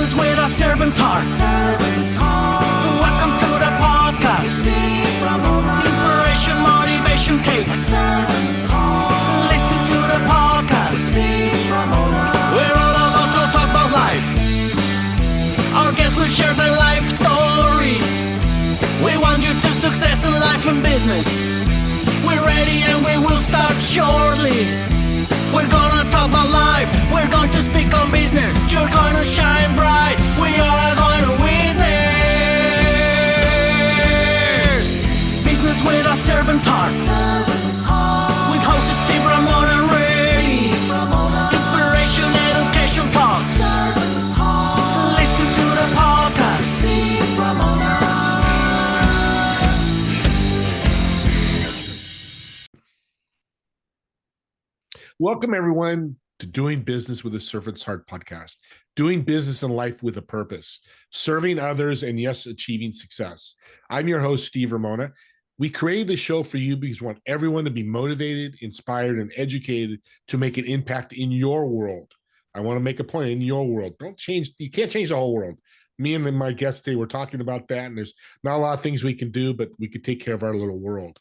Business with a servant's heart. Welcome to the podcast. Inspiration, motivation takes. Listen to the podcast. We're all about to talk about life. Our guests will share their life story. We want you to success in life and business. We're ready and we will start shortly. We're gonna talk about life. We're going to speak on business. You're gonna shine bright. We are going to witness. Business with a servant's heart. With hosts Steve, Ramona, and Ray. Inspiration, education talks. Listen to the podcast. Steve, Ramona. Welcome, everyone, to Doing Business with a Servant's Heart podcast. Doing business in life with a purpose, serving others, and yes, achieving success. I'm your host, Steve Ramona. We created this show for you because we want everyone to be motivated, inspired, and educated to make an impact in your world. I want to make a point in your world. You can't change the whole world. Me and my guest today were talking about that, and there's not a lot of things we can do, but we could take care of our little world.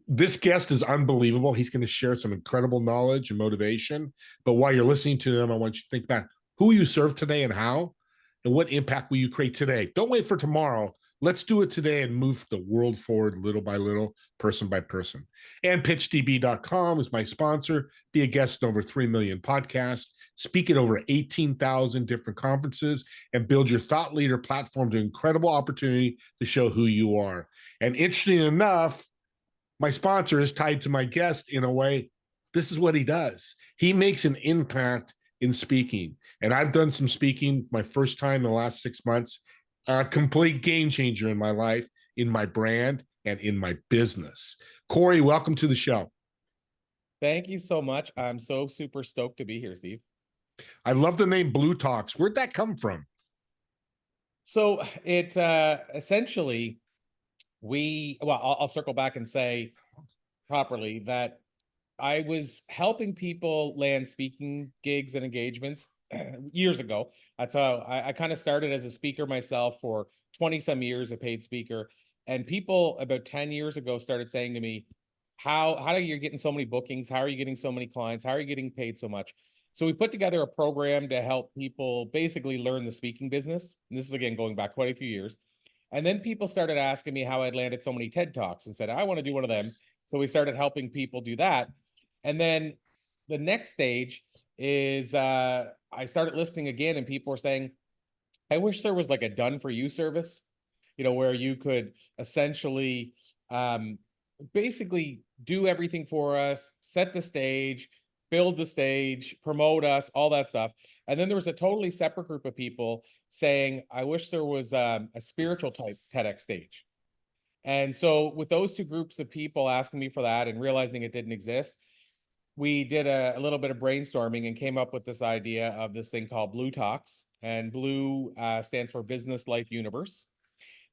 This guest is unbelievable. He's going to share some incredible knowledge and motivation. But while you're listening to him, I want you to think back who you serve today and how, and what impact will you create today. Don't wait for tomorrow. Let's do it today and move the world forward little by little, person by person. And pitchdb.com is my sponsor. Be a guest in over 3 million podcasts, speak at over 18,000 different conferences, and build your thought leader platform to incredible opportunity to show who you are. And interesting enough, my sponsor is tied to my guest in a way. This is what he does. He makes an impact in speaking. And I've done some speaking my first time in the last 6 months, a complete game changer in my life, in my brand, and in my business. Corey, welcome to the show. Thank you so much. I'm so super stoked to be here, Steve. I love the name Blue Talks. Where'd that come from? So it essentially, I'll circle back and say properly that I was helping people land speaking gigs and engagements years ago. That's how I kind of started as a speaker myself for 20 some years, a paid speaker. And people about 10 years ago started saying to me, how are you getting so many bookings? How are you getting so many clients? How are you getting paid so much? So we put together a program to help people basically learn the speaking business. And this is, again, going back quite a few years. And then people started asking me how I'd landed so many TED Talks and said, I want to do one of them. So we started helping people do that. And then the next stage is I started listening again, and people were saying, I wish there was like a done for you service, where you could essentially basically do everything for us, set the stage, build the stage, promote us, all that stuff. And then there was a totally separate group of people saying, I wish there was a spiritual type TEDx stage. And so with those two groups of people asking me for that and realizing it didn't exist, we did a little bit of brainstorming and came up with this idea of this thing called Blue Talks. And Blue stands for Business Life Universe.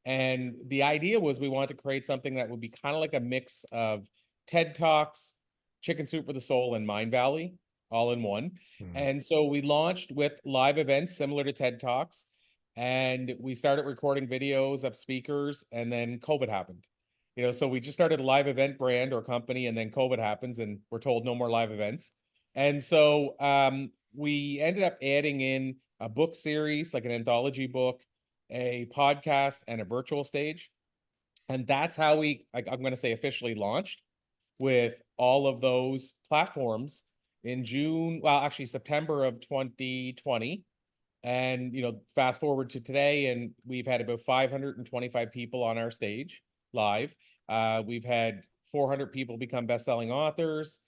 And the idea was we wanted to create something that would be kind of like a mix of TED Talks, Chicken Soup for the Soul, and Mindvalley all in one. And so we launched with live events similar to TED Talks, and we started recording videos of speakers, and then COVID happened. So we just started a live event brand or company, and then COVID happens and we're told no more live events. And so we ended up adding in a book series, like an anthology book, a podcast, and a virtual stage. And that's how I'm going to say officially launched with all of those platforms in September of 2020. And, fast forward to today, and we've had about 525 people on our stage live. We've had 400 people become best-selling authors.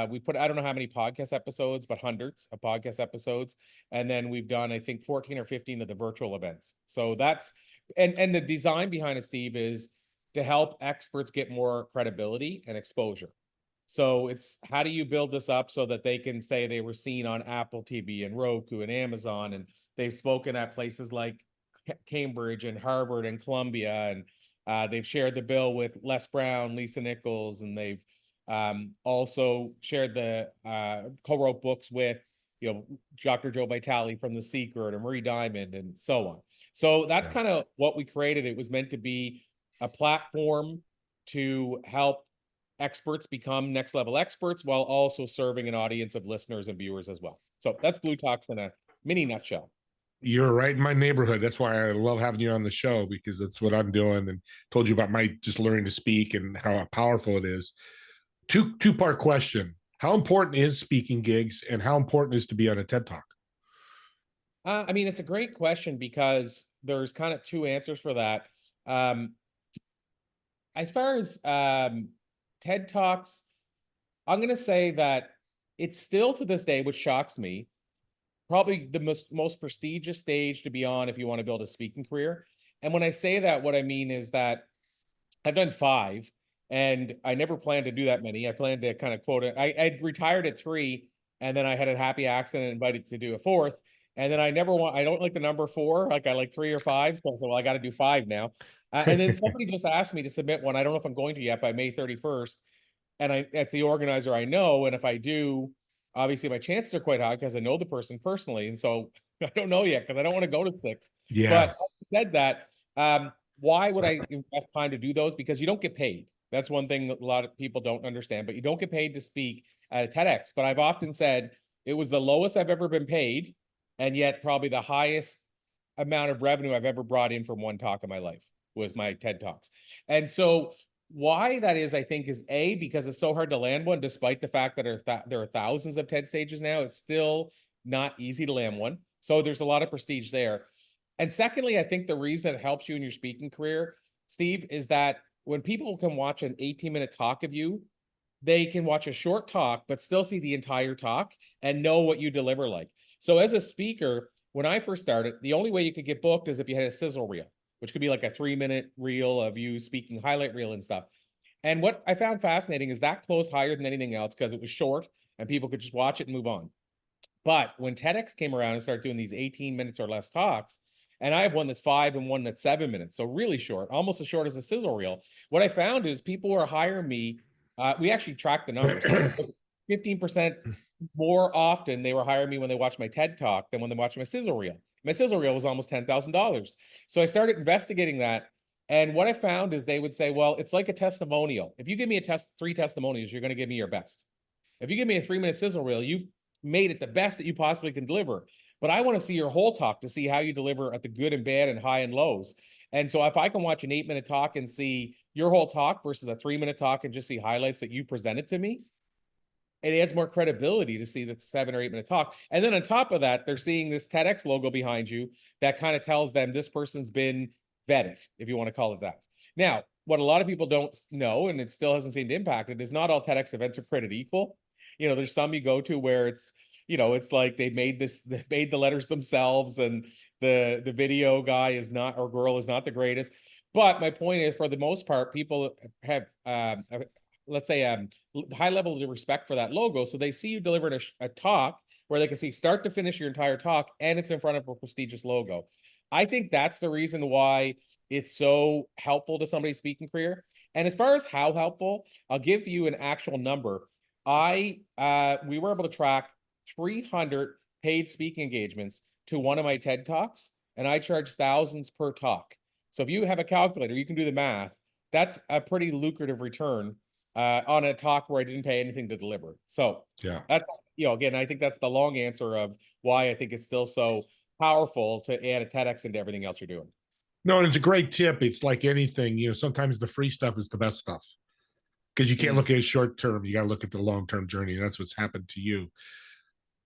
We put, I don't know how many podcast episodes, but hundreds of podcast episodes. And then we've done, I think, 14 or 15 of the virtual events. So that's, and the design behind it, Steve, is to help experts get more credibility and exposure. So it's, how do you build this up so that they can say they were seen on Apple TV and Roku and Amazon, and they've spoken at places like Cambridge and Harvard and Columbia, and they've shared the bill with Les Brown, Lisa Nichols, and they've also shared the co-wrote books with Dr. Joe Vitale from The Secret or Marie Diamond and so on. So that's kind of what we created. It was meant to be a platform to help experts become next level experts while also serving an audience of listeners and viewers as well. So that's Blue Talks in a mini nutshell. You're right in my neighborhood. That's why I love having you on the show, because that's what I'm doing, and told you about my just learning to speak and how powerful it is. Two-part question. How important is speaking gigs, and how important is to be on a TED Talk? I mean, it's a great question because there's kind of two answers for that. As far as TED Talks, I'm going to say that it's still to this day, which shocks me, probably the most prestigious stage to be on if you want to build a speaking career. And when I say that, what I mean is that I've done 5, and I never planned to do that many. I planned to kind of quote it. I retired at 3, and then I had a happy accident and invited to do a 4th. And then I don't like the number 4. Like I like 3 or 5. So I said, well, I got to do 5 now. And then somebody just asked me to submit one. I don't know if I'm going to yet by May 31st. And it's the organizer I know. And if I do, obviously my chances are quite high because I know the person personally. And so I don't know yet because I don't want to go to 6. Yeah. But having said that, why would I invest time to do those? Because you don't get paid. That's one thing that a lot of people don't understand, but you don't get paid to speak at a TEDx. But I've often said it was the lowest I've ever been paid, and yet probably the highest amount of revenue I've ever brought in from one talk in my life was my TED Talks. And so why that is, I think, is A, because it's so hard to land one, despite the fact that there are thousands of TED stages now. It's still not easy to land one. So there's a lot of prestige there. And secondly, I think the reason it helps you in your speaking career, Steve, is that when people can watch an 18-minute talk of you, they can watch a short talk, but still see the entire talk and know what you deliver like. So as a speaker, when I first started, the only way you could get booked is if you had a sizzle reel, which could be like a 3-minute reel of you speaking, highlight reel and stuff. And what I found fascinating is that closed higher than anything else because it was short and people could just watch it and move on. But when TEDx came around and started doing these 18 minutes or less talks, and I have one that's 5 and one that's 7 minutes, so really short, almost as short as a sizzle reel. What I found is people are hiring me. We actually tracked the numbers. 15% more often they were hiring me when they watched my TED Talk than when they watched my sizzle reel. My sizzle reel was almost $10,000. So I started investigating that. And what I found is they would say, well, it's like a testimonial. If you give me 3 testimonials, you're going to give me your best. If you give me a 3-minute sizzle reel, you've made it the best that you possibly can deliver. But I want to see your whole talk to see how you deliver at the good and bad and high and lows. And so if I can watch an 8-minute talk and see your whole talk versus a 3-minute talk and just see highlights that you presented to me, it adds more credibility to see the 7 or 8-minute talk. And then on top of that, they're seeing this TEDx logo behind you that kind of tells them this person's been vetted, if you want to call it that. Now, what a lot of people don't know, and it still hasn't seemed impacted, is not all TEDx events are created equal. There's some you go to where it's, it's like they made the letters themselves, and the video guy is not, or girl is not, the greatest. But my point is, for the most part, people have let's say high level of respect for that logo. So they see you delivering a talk where they can see start to finish your entire talk, and it's in front of a prestigious logo. I think that's the reason why it's so helpful to somebody's speaking career. And as far as how helpful, I'll give you an actual number. We were able to track 300 paid speaking engagements to one of my TED Talks, and I charge thousands per talk. So if you have a calculator, you can do the math. That's a pretty lucrative return on a talk where I didn't pay anything to deliver. So yeah, that's, again, I think that's the long answer of why I think it's still so powerful to add a TEDx into everything else you're doing. No, and it's a great tip. It's like anything, sometimes the free stuff is the best stuff, because you can't look at it short term. You got to look at the long-term journey. And that's what's happened to you.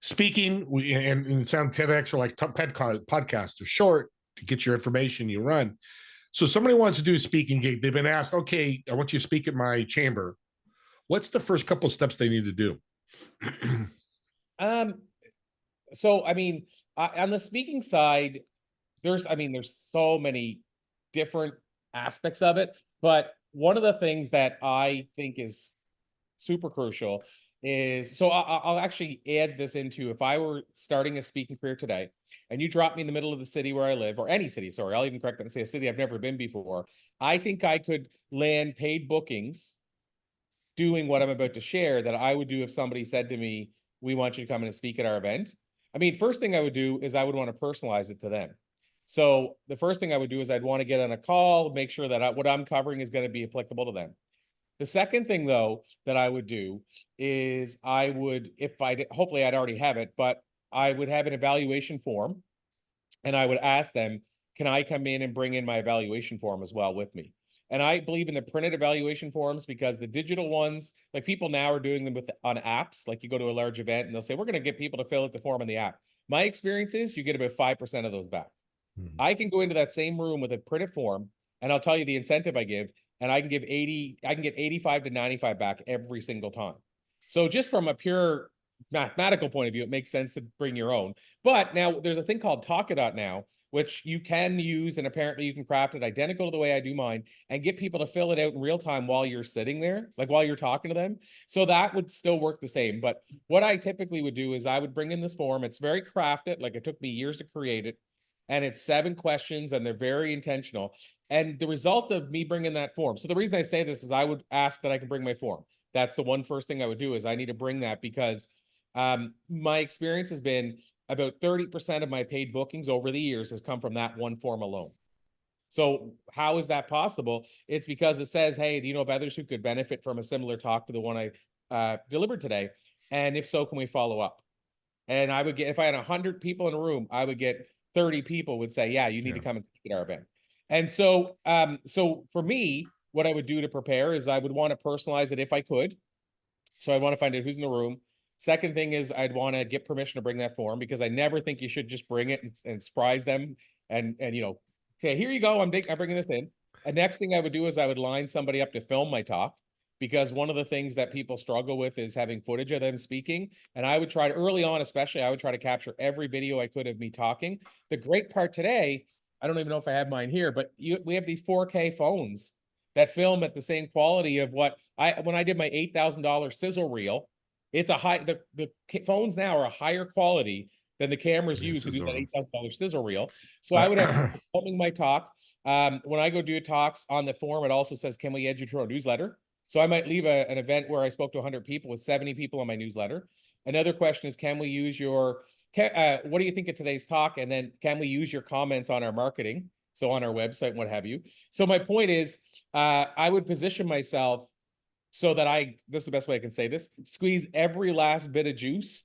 Speaking, and sound TEDx are like podcasts. They're short to get your information, you run. So somebody wants to do a speaking gig. They've been asked, okay, I want you to speak at my chamber. What's the first couple of steps they need to do? So, I mean, on the speaking side, there's so many different aspects of it. But one of the things that I think is super crucial is, so I'll actually add this into, if I were starting a speaking career today and you drop me in the middle of the city where I live, or any city, sorry, I'll even correct that and say a city I've never been before, I think I could land paid bookings doing what I'm about to share that I would do if somebody said to me, we want you to come in and speak at our event. I mean, first thing I would do is I would want to personalize it to them. So the first thing I would do is I'd want to get on a call, make sure that what I'm covering is going to be applicable to them. The second thing, though, that I would do is I would, if I hopefully I'd already have it, but I would have an evaluation form, and I would ask them, can I come in and bring in my evaluation form as well with me? And I believe in the printed evaluation forms, because the digital ones, like people now are doing them on apps. Like you go to a large event and they'll say, we're going to get people to fill out the form on the app. My experience is you get about 5% of those back. I can go into that same room with a printed form, and I'll tell you the incentive I give, and I can get 85 to 95 back every single time. So just from a pure mathematical point of view, it makes sense to bring your own. But now there's a thing called Talkadot now, which you can use, and apparently you can craft it identical to the way I do mine and get people to fill it out in real time while you're sitting there, like while you're talking to them. So that would still work the same. But what I typically would do is I would bring in this form. It's very crafted, like it took me years to create it. And it's 7 questions, and they're very intentional. And the result of me bringing that form. So the reason I say this is I would ask that I can bring my form. That's the one first thing I would do is I need to bring that, because my experience has been about 30% of my paid bookings over the years has come from that one form alone. So how is that possible? It's because it says, hey, do you know of others who could benefit from a similar talk to the one I delivered today? And if so, can we follow up? And I would get, if I had 100 people in a room, I would get 30 people would say, yeah, you need to come and speak at our event. And so, so for me, what I would do to prepare is I would want to personalize it if I could. So I'd want to find out who's in the room. Second thing is I'd want to get permission to bring that form, because I never think you should just bring it and surprise them and you know, say, here you go, I'm bringing this in. And next thing I would do is I would line somebody up to film my talk, because one of the things that people struggle with is having footage of them speaking. And I would try to, early on especially, I would try to capture every video I could of me talking. The great part today, I don't even know if I have mine here, but we have these 4K phones that film at the same quality of when I did my $8,000 sizzle reel. It's a the phones now are a higher quality than the cameras used to do that $8,000 sizzle reel. So I would have filming my talk. When I go do talks on the form, it also says, can we add you to our newsletter? So I might leave an event where I spoke to 100 people with 70 people on my newsletter. Another question is, can we use your, what do you think of today's talk? And then can we use your comments on our marketing? So on our website and what have you. So my point is, I would position myself so that this is the best way I can say this, squeeze every last bit of juice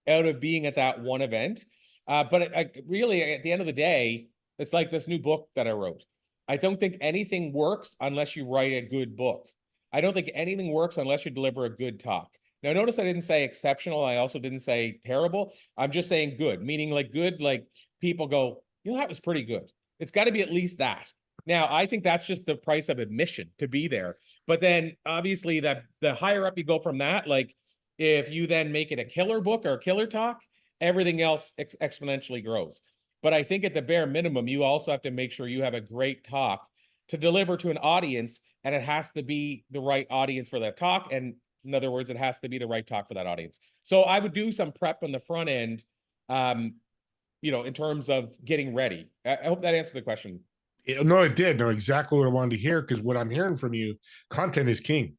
out of being at that one event. But really, at the end of the day, it's like this new book that I wrote. I don't think anything works unless you write a good book. I don't think anything works unless you deliver a good talk. Now, notice I didn't say exceptional. I also didn't say terrible. I'm just saying good, meaning like good, like people go, you know, that was pretty good. It's got to be at least that. Now, I think that's just the price of admission to be there. But then obviously the higher up you go from that, like if you then make it a killer book or a killer talk, everything else exponentially grows. But I think at the bare minimum, you also have to make sure you have a great talk to deliver to an audience, and it has to be the right audience for that talk. And in other words, it has to be the right talk for that audience. So I would do some prep on the front end, you know, in terms of getting ready. I hope that answered the question. No, it did. No, exactly what I wanted to hear, because what I'm hearing from you, content is king.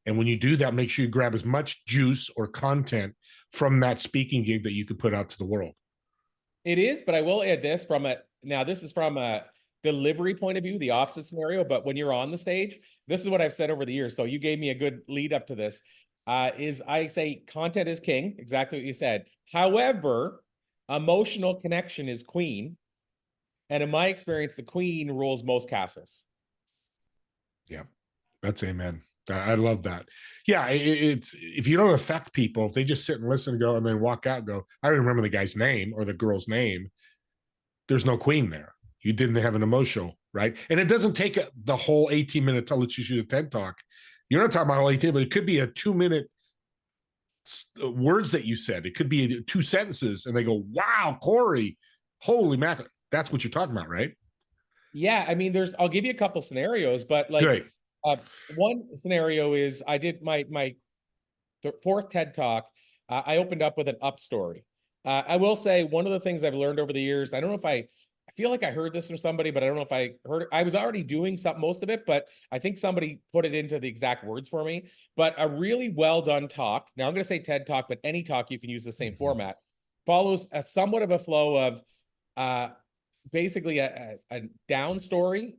And when you do that, make sure you grab as much juice or content from that speaking gig that you could put out to the world. It is, but I will add this this is from a delivery point of view, the opposite scenario, but when you're on the stage, this is what I've said over the years. So you gave me a good lead up to this, is I say content is king, exactly what you said. However, emotional connection is queen. And in my experience, the queen rules most castles. Yeah, that's amen. I love that. Yeah, it's if you don't affect people, if they just sit and listen and go and then walk out and go, I don't remember the guy's name or the girl's name, there's no queen there. You didn't have an emotional, right? And it doesn't take the whole 18-minute, let's just shoot a TED talk. You're not talking about all 18, but it could be a 2-minute words that you said. It could be 2 sentences and they go, wow, Corey, holy mackerel. That's what you're talking about, right? Yeah, I mean, I'll give you a couple scenarios, but like one scenario is I did my 4th TED Talk. I opened up with an up story. I will say one of the things I've learned over the years, I don't know if I feel like I heard this from somebody, but I don't know if I heard it. I was already doing most of it, but I think somebody put it into the exact words for me. But a really well done talk. Now I'm going to say TED Talk, but any talk you can use the same format. follows a somewhat of a flow of basically a down story,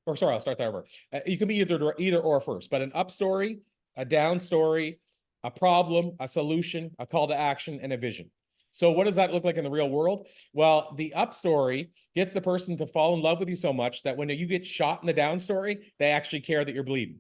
or sorry, I'll start that over. You can be either or first, but an up story, a down story, a problem, a solution, a call to action, and a vision. So what does that look like in the real world? Well, the up story gets the person to fall in love with you so much that when you get shot in the down story, they actually care that you're bleeding.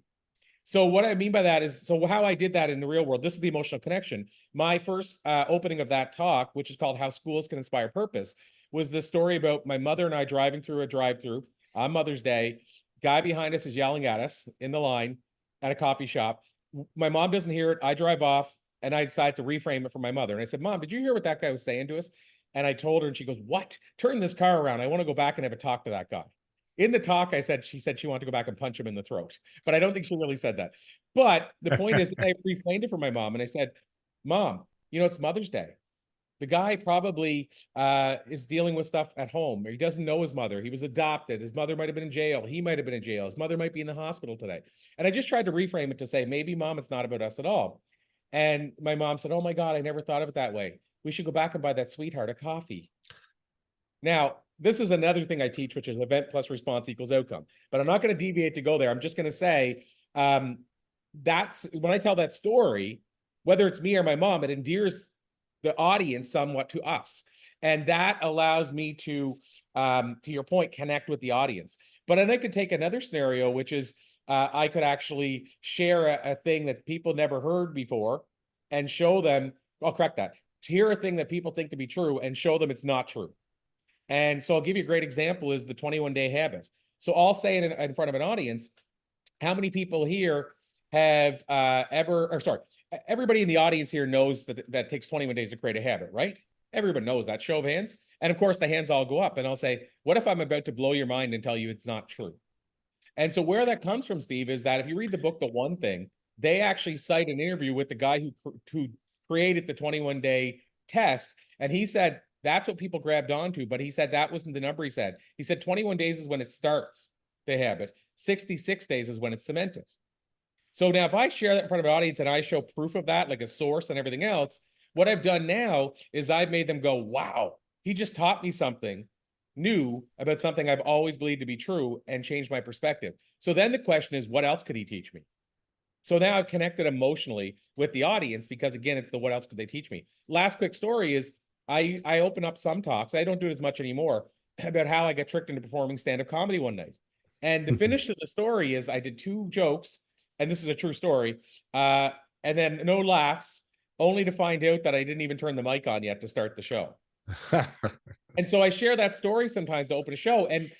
So what I mean by that is, so how I did that in the real world, this is the emotional connection. My first opening of that talk, which is called How Schools Can Inspire Purpose, was the story about my mother and I driving through a drive-through on Mother's Day. Guy behind us is yelling at us in the line at a coffee shop. My mom doesn't hear it. I drive off and I decide to reframe it for my mother. And I said, Mom, did you hear what that guy was saying to us? And I told her, and she goes, what? Turn this car around. I want to go back and have a talk to that guy. In the talk, she said she wanted to go back and punch him in the throat, but I don't think she really said that. But the point is, I reframed it for my mom, and I said, Mom, it's Mother's Day. The guy probably is dealing with stuff at home, or he doesn't know his mother. He was adopted. His mother might have been in jail. He might have been in jail. His mother might be in the hospital today. And I just tried to reframe it to say, maybe, Mom, it's not about us at all. And my mom said, oh my God, I never thought of it that way. We should go back and buy that sweetheart a coffee. Now, this is another thing I teach, which is event plus response equals outcome. But I'm not going to deviate to go there. I'm just going to say that's when I tell that story, whether it's me or my mom, it endears the audience somewhat to us. And that allows me to your point, connect with the audience. But then I could take another scenario, which is I could actually share a thing that people never heard before and show them, I'll correct that, to hear a thing that people think to be true and show them it's not true. And so I'll give you a great example is the 21-day habit. So I'll say it in front of an audience, how many people here have everybody in the audience here knows that takes 21 days to create a habit, right? Everybody knows that. Show of hands. And of course, the hands all go up. And I'll say, what if I'm about to blow your mind and tell you it's not true? And so where that comes from, Steve, is that if you read the book, The One Thing, they actually cite an interview with the guy who created the 21-day test. And he said, that's what people grabbed onto. But he said that wasn't the number he said. He said 21 days is when it starts, the habit. 66 days is when it's cemented. So now if I share that in front of an audience and I show proof of that, like a source and everything else, what I've done now is I've made them go, wow, he just taught me something new about something I've always believed to be true and changed my perspective. So then the question is, what else could he teach me? So now I've connected emotionally with the audience because, again, it's the what else could they teach me? Last quick story is I open up some talks. I don't do it as much anymore about how I got tricked into performing stand-up comedy one night. And the finish of the story is I did 2 jokes, and this is a true story, and then no laughs, only to find out that I didn't even turn the mic on yet to start the show. And so I share that story sometimes to open a show. And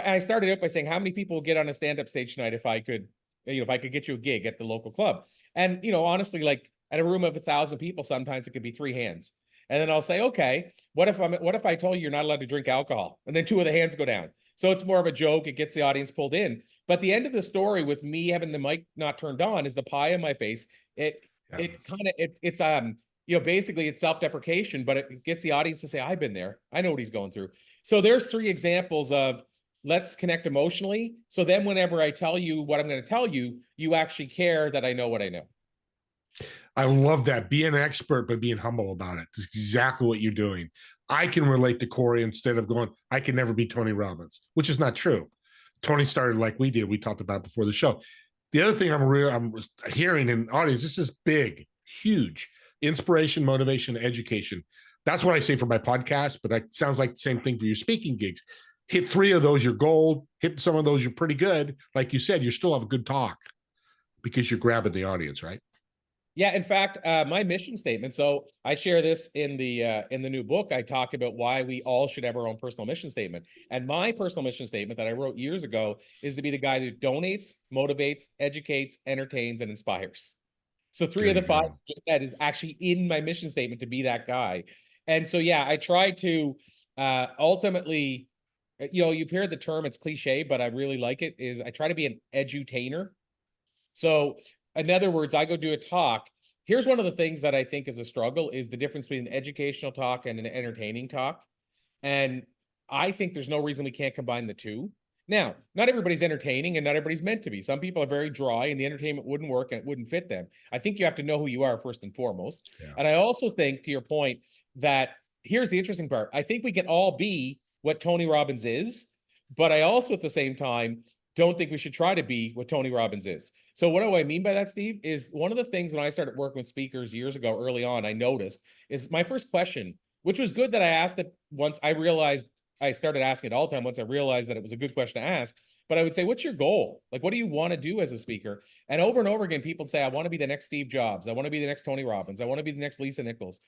I started out by saying, how many people will get on a stand-up stage tonight if I could get you a gig at the local club? And, honestly, like at a room of 1,000 people, sometimes it could be 3 hands. And then I'll say, okay, what if I told you you're not allowed to drink alcohol? And then 2 of the hands go down. So it's more of a joke. It gets the audience pulled in. But the end of the story with me having the mic not turned on is the pie in my face. Basically it's self-deprecation, but it gets the audience to say, I've been there. I know what he's going through. So there's 3 examples of let's connect emotionally. So then whenever I tell you what I'm going to tell you, you actually care that I know what I know. I love that. Be an expert, but being humble about it. That's exactly what you're doing. I can relate to Corey instead of going, I can never be Tony Robbins, which is not true. Tony started like we did. We talked about before the show. The other thing I'm hearing in audience, this is big, huge. Inspiration, motivation, education. That's what I say for my podcast, but that sounds like the same thing for your speaking gigs. Hit 3 of those, you're gold. Hit some of those, you're pretty good. Like you said, you still have a good talk because you're grabbing the audience, right? Yeah, in fact, my mission statement. So I share this in the new book. I talk about why we all should have our own personal mission statement. And my personal mission statement that I wrote years ago is to be the guy who donates, motivates, educates, entertains, and inspires. So 3 of the 5 just said is actually in my mission statement to be that guy. And so, yeah, I try to ultimately, you've heard the term, it's cliche, but I really like it, is I try to be an edutainer. So in other words, I go do a talk. Here's one of the things that I think is a struggle is the difference between an educational talk and an entertaining talk. And I think there's no reason we can't combine the 2. Now, not everybody's entertaining and not everybody's meant to be. Some people are very dry and the entertainment wouldn't work and it wouldn't fit them. I think you have to know who you are first and foremost. Yeah. And I also think, to your point, that here's the interesting part. I think we can all be what Tony Robbins is, but I also at the same time don't think we should try to be what Tony Robbins is. So what do I mean by that, Steve? Is one of the things when I started working with speakers years ago, early on, I noticed is my first question, which was good that I asked it once I realized I started asking it all the time once I realized that it was a good question to ask. But I would say, what's your goal? Like, what do you want to do as a speaker? And over again, people say, I want to be the next Steve Jobs. I want to be the next Tony Robbins. I want to be the next Lisa Nichols.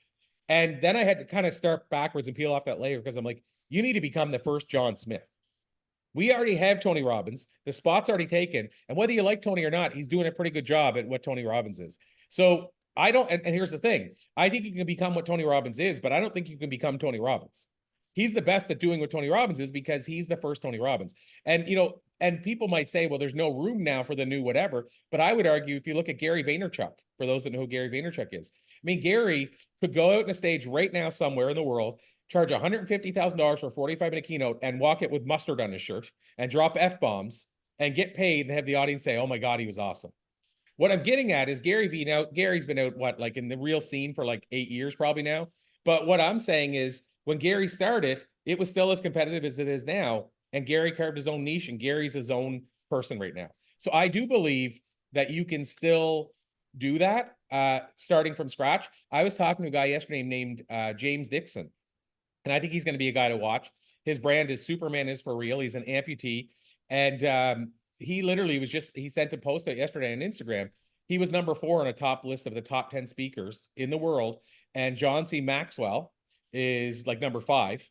And then I had to kind of start backwards and peel off that layer because I'm like, you need to become the first John Smith. We already have Tony Robbins. The spot's already taken. And whether you like Tony or not, he's doing a pretty good job at what Tony Robbins is. So I don't, and here's the thing. I think you can become what Tony Robbins is, but I don't think you can become Tony Robbins. He's the best at doing what Tony Robbins is because he's the first Tony Robbins. And, you know, and people might say, well, there's no room now for the new whatever. But I would argue if you look at Gary Vaynerchuk, for those that know who Gary Vaynerchuk is, I mean, Gary could go out on a stage right now somewhere in the world, charge $150,000 for a 45-minute keynote and walk it with mustard on his shirt and drop F-bombs and get paid and have the audience say, oh my God, he was awesome. What I'm getting at is Gary's been out, what, like in the real scene for like 8 years probably now. But what I'm saying is when Gary started, it was still as competitive as it is now. And Gary carved his own niche and Gary's his own person right now. So I do believe that you can still do that starting from scratch. I was talking to a guy yesterday named James Dixon. And I think he's going to be a guy to watch. His brand is Superman is for real. He's an amputee. And he literally he sent a post out yesterday on Instagram. He was number 4 on a top list of the top 10 speakers in the world. And John C. Maxwell is like number 5.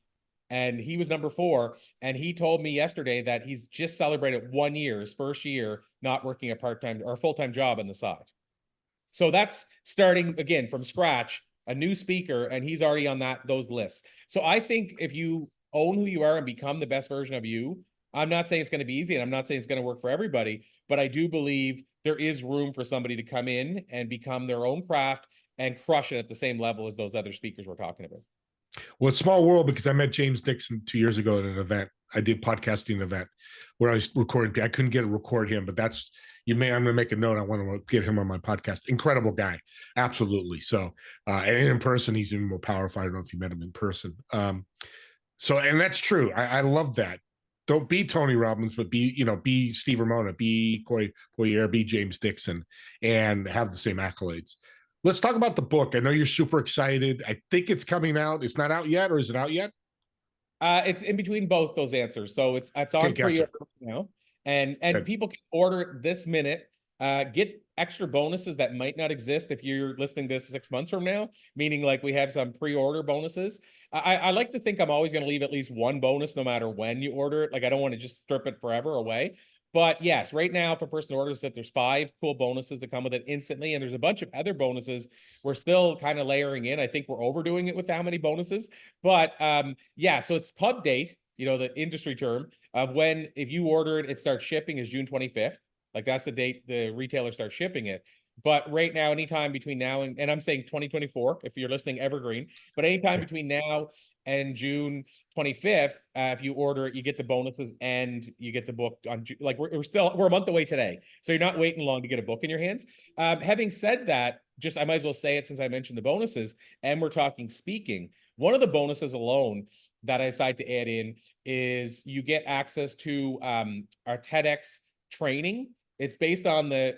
And he was number 4. And he told me yesterday that he's just celebrated 1 year, his first year, not working a part-time or a full-time job on the side. So that's starting again from scratch, a new speaker, and he's already on those lists. So I think if you own who you are and become the best version of you, I'm not saying it's going to be easy and I'm not saying it's going to work for everybody, but I do believe there is room for somebody to come in and become their own craft and crush it at the same level as those other speakers we're talking about. Well, it's small world because I met James Dixon 2 years ago at an event. I did podcasting event where I was recording. I couldn't get to record him, but I'm going to make a note. I want to get him on my podcast. Incredible guy. Absolutely. So, and in person, he's even more powerful. I don't know if you met him in person. So, and that's true. I love that. Don't be Tony Robbins, but be Steve Ramona, be Coy Poirier, be James Dixon, and have the same accolades. Let's talk about the book. I know you're super excited. I think it's coming out. It's not out yet, or is it out yet? It's in between both those answers. So it's on pre-order now, and people can order it this minute. Get extra bonuses that might not exist if you're listening to this 6 months from now, meaning like we have some pre-order bonuses. I like to think I'm always going to leave at least one bonus no matter when you order it. Like I don't want to just strip it forever away. But yes, right now, if a person orders it, there's 5 cool bonuses that come with it instantly. And there's a bunch of other bonuses we're still kind of layering in. I think we're overdoing it with how many bonuses. But yeah, so it's pub date, the industry term of when, if you order it, it starts shipping is June 25th. Like that's the date the retailer starts shipping it. But right now, anytime between now and I'm saying 2024, if you're listening evergreen, but anytime between now and June 25th, if you order it, you get the bonuses and you get the book on, like we're a month away today. So you're not waiting long to get a book in your hands. Having said that, I might as well say it since I mentioned the bonuses and we're talking speaking. One of the bonuses alone that I decided to add in is you get access to our TEDx training. It's based on the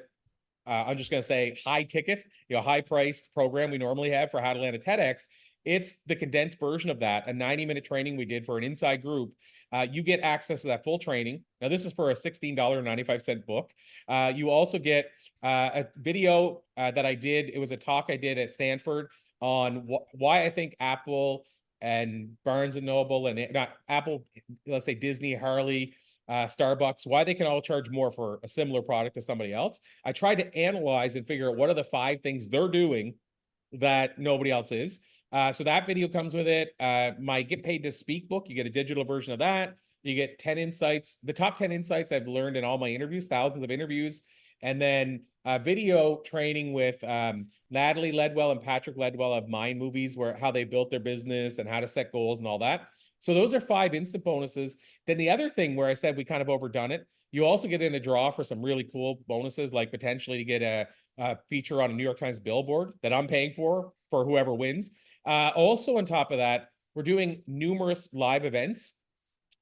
I'm just going to say high ticket, high priced program we normally have for how to land a TEDx. It's the condensed version of that, a 90-minute training we did for an inside group. You get access to that full training. Now, this is for a $16.95 book. You also get a video that I did. It was a talk I did at Stanford on why I think Apple and Barnes and Noble and not Apple, let's say Disney, Harley, Starbucks, why they can all charge more for a similar product to somebody else. I tried to analyze and figure out what are the 5 things they're doing that nobody else is. So that video comes with it. My Get Paid to Speak book, you get a digital version of that. You get 10 insights, the top 10 insights I've learned in all my interviews, thousands of interviews. And then video training with Natalie Ledwell and Patrick Ledwell of Mind Movies, how they built their business and how to set goals and all that. So those are 5 instant bonuses. Then the other thing where I said we kind of overdone it, you also get in a draw for some really cool bonuses, like potentially to get a feature on a New York Times billboard that I'm paying for whoever wins. Also on top of that, we're doing numerous live events.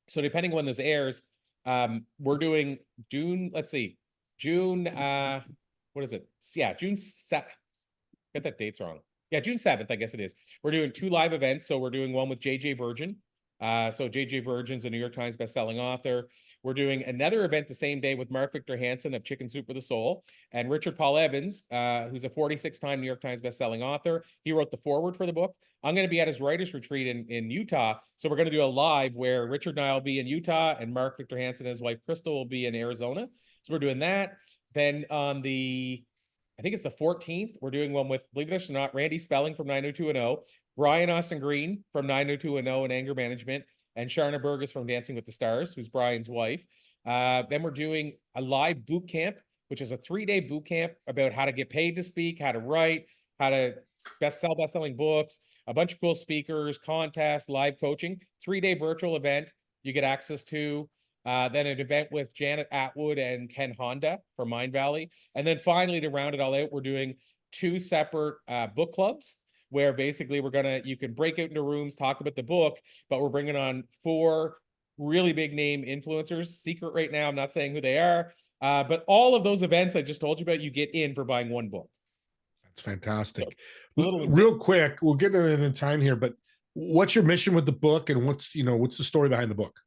So depending when this airs, we're doing June, let's see, June, what is it? Yeah, June 7th. Get that dates wrong. Yeah, June 7th, I guess it is. We're doing 2 live events. So we're doing one with JJ Virgin. So JJ Virgin's a New York Times bestselling author. We're doing another event the same day with Mark Victor Hansen of Chicken Soup for the Soul and Richard Paul Evans, who's a 46-time New York Times bestselling author. He wrote the foreword for the book. I'm going to be at his writer's retreat in Utah. So we're going to do a live where Richard and I will be in Utah and Mark Victor Hansen and his wife Crystal will be in Arizona. So we're doing that. Then on I think it's the 14th, we're doing one with, believe it or not, Randy Spelling from 90210, Brian Austin Green from 90210 and Anger Management, and Sharna Burgess from Dancing with the Stars, who's Brian's wife. Then we're doing a live boot camp, which is a 3-day boot camp about how to get paid to speak, how to write, how to best-selling books, a bunch of cool speakers, contests, live coaching, 3-day virtual event you get access to. Then an event with Janet Atwood and Ken Honda from Mindvalley. And then finally, to round it all out, we're doing 2 separate book clubs where basically you can break out into rooms, talk about the book, but we're bringing on 4 really big name influencers. Secret right now, I'm not saying who they are, but all of those events I just told you about, you get in for buying 1 book. That's fantastic. So, real quick, we'll get it in time here, but what's your mission with the book and what's the story behind the book?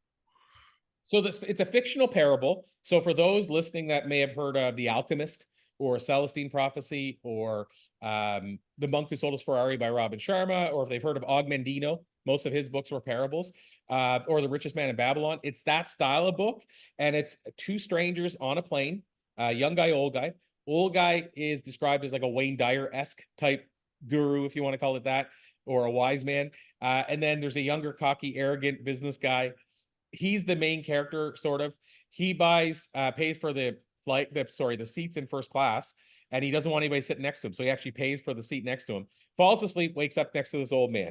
So it's a fictional parable. So for those listening that may have heard of The Alchemist or Celestine Prophecy or The Monk Who Sold His Ferrari by Robin Sharma, or if they've heard of Og Mandino, most of his books were parables, or The Richest Man in Babylon, it's that style of book. And it's 2 strangers on a plane, young guy, old guy. Old guy is described as like a Wayne Dyer-esque type guru, if you want to call it that, or a wise man. And then there's a younger, cocky, arrogant business guy. He's the main character, sort of. He pays for the seats in first class, and he doesn't want anybody sitting next to him. So he actually pays for the seat next to him, falls asleep, wakes up next to this old man.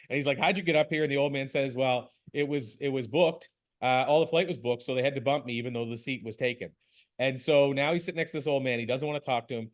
And he's like, how'd you get up here? And the old man says, well, it was booked. All the flight was booked. So they had to bump me, even though the seat was taken. And so now he's sitting next to this old man. He doesn't want to talk to him.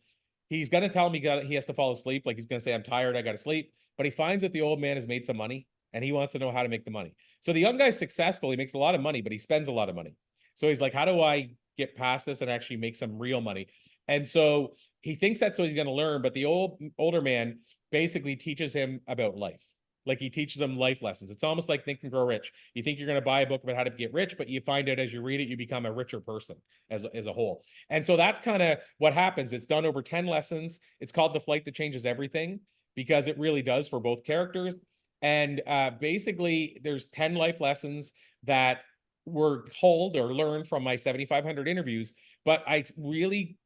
He's going to tell him he has to fall asleep. Like he's going to say, I'm tired, I got to sleep. But he finds that the old man has made some money, and he wants to know how to make the money. So the young guy's successful. He makes a lot of money, but he spends a lot of money. So he's like, how do I get past this and actually make some real money? And so he thinks that's what he's going to learn. But the older man basically teaches him about life. Like he teaches him life lessons. It's almost like Think and Grow Rich. You think you're going to buy a book about how to get rich, but you find out as you read it, you become a richer person as a whole. And so that's kind of what happens. It's done over 10 lessons. It's called The Flight That Changes Everything, because it really does for both characters. And basically, there's 10 life lessons that were told or learned from my 7,500 interviews. But I really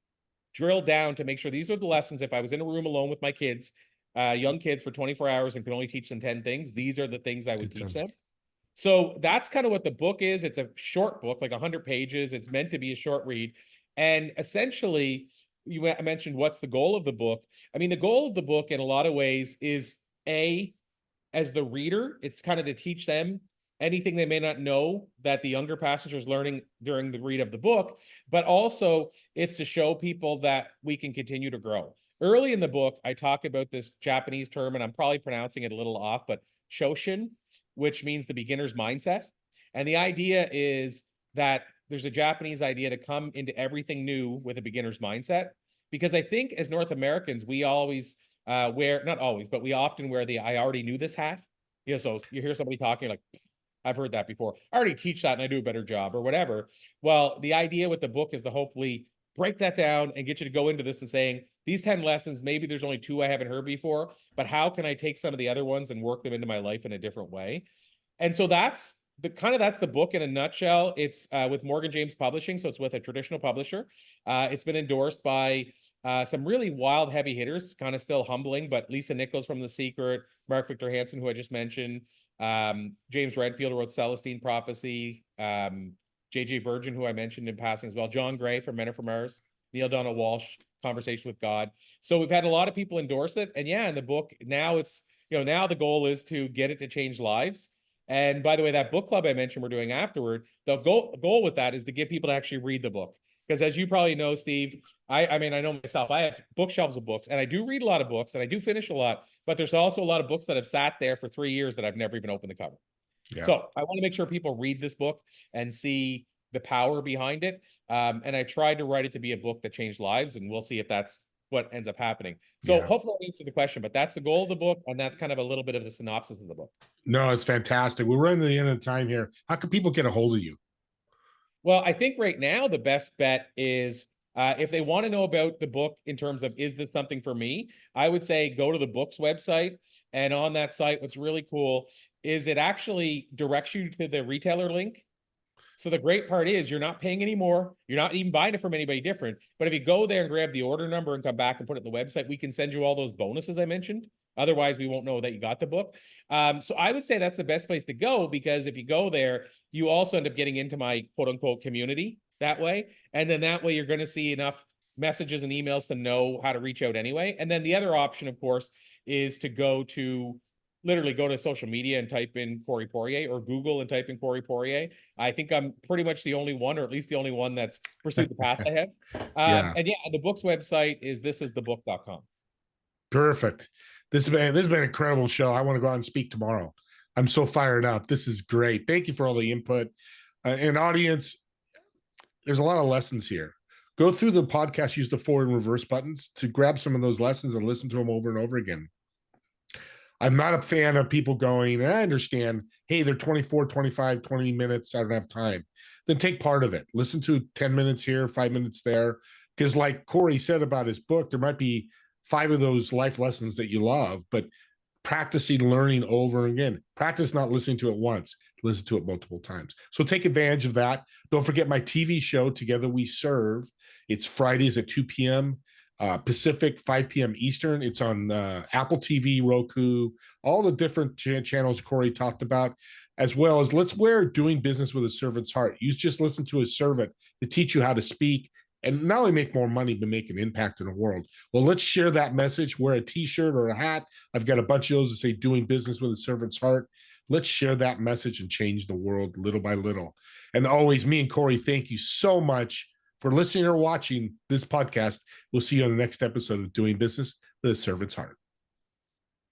drilled down to make sure these were the lessons. If I was in a room alone with my kids, young kids for 24 hours and could only teach them 10 things, these are the things I would teach them. So that's kind of what the book is. It's a short book, like 100 pages. It's meant to be a short read. And essentially, you mentioned what's the goal of the book. I mean, the goal of the book in a lot of ways is as the reader, it's kind of to teach them anything they may not know that the younger passengers learning during the read of the book, but also it's to show people that we can continue to grow. Early in the book, I talk about this Japanese term, and I'm probably pronouncing it a little off, but shoshin, which means the beginner's mindset. And the idea is that there's a Japanese idea to come into everything new with a beginner's mindset. Because I think as North Americans, we always not always, but we often wear the I already knew this hat. So you hear somebody talking like, I've heard that before. I already teach that and I do a better job or whatever. Well, the idea with the book is to hopefully break that down and get you to go into this and saying, these 10 lessons, maybe there's only 2 I haven't heard before, but how can I take some of the other ones and work them into my life in a different way? And so that's the book in a nutshell. It's with Morgan James Publishing, so it's with a traditional publisher. It's been endorsed by some really wild heavy hitters, kind of still humbling, but Lisa Nichols from The Secret, Mark Victor Hansen, who I just mentioned, James Redfield, who wrote Celestine Prophecy, JJ Virgin, who I mentioned in passing as well, John Gray from Men Are From Mars, Neil Donald Walsh, Conversation with God. So we've had a lot of people endorse it. And yeah, in the book, now it's, now the goal is to get it to change lives. And by the way, that book club I mentioned we're doing afterward, the goal with that is to get people to actually read the book. Because as you probably know, Steve, I mean, I know myself, I have bookshelves of books, and I do read a lot of books, and I do finish a lot, but there's also a lot of books that have sat there for 3 years that I've never even opened the cover. Yeah. So I want to make sure people read this book and see the power behind it. And I tried to write it to be a book that changed lives, and we'll see if that's what ends up happening. So Yeah. hopefully I answered the question, but that's the goal of the book, and that's kind of a little bit of the synopsis of the book. No, it's fantastic. We're running to the end of time here. How can people get a hold of you? Well, I think right now the best bet is if they want to know about the book in terms of, is this something for me? I would say go to the book's website. And on that site, what's really cool is it actually directs you to the retailer link. So the great part is you're not paying any more. You're not even buying it from anybody different. But if you go there and grab the order number and come back and put it on the website, we can send you all those bonuses I mentioned. Otherwise, we won't know that you got the book. So I would say that's the best place to go, because if you go there, you also end up getting into my quote unquote community that way. And then that way you're going to see enough messages and emails to know how to reach out anyway. And then the other option, of course, is to literally go to social media and type in Corey Poirier, or Google and type in Corey Poirier. I think I'm pretty much the only one, or at least the only one, that's pursued the path I have. Yeah. And yeah, the book's website is thisisthebook.com. Perfect. This has been an incredible show. I want to go out and speak tomorrow. I'm so fired up. This is great. Thank you for all the input. And audience, there's a lot of lessons here. Go through the podcast, use the forward and reverse buttons to grab some of those lessons and listen to them over and over again. I'm not a fan of people going, and I understand, hey, they're 24, 25, 20 minutes. I don't have time. Then take part of it. Listen to 10 minutes here, 5 minutes there. Because like Corey said about his book, there might be 5 of those life lessons that you love, but practicing learning over again. Practice not listening to it once, listen to it multiple times. So take advantage of that. Don't forget my TV show, Together We Serve. It's Fridays at 2 p.m. Pacific, 5 p.m. Eastern. It's on Apple TV, Roku, all the different channels Corey talked about, as well as Let's Wear Doing Business with a Servant's Heart. You just listen to a servant to teach you how to speak and not only make more money, but make an impact in the world. Well, let's share that message. Wear a t-shirt or a hat. I've got a bunch of those that say Doing Business with a Servant's Heart. Let's share that message and change the world little by little. And always, me and Corey, thank you so much for listening or watching this podcast. We'll see you on the next episode of Doing Business with a Servant's Heart.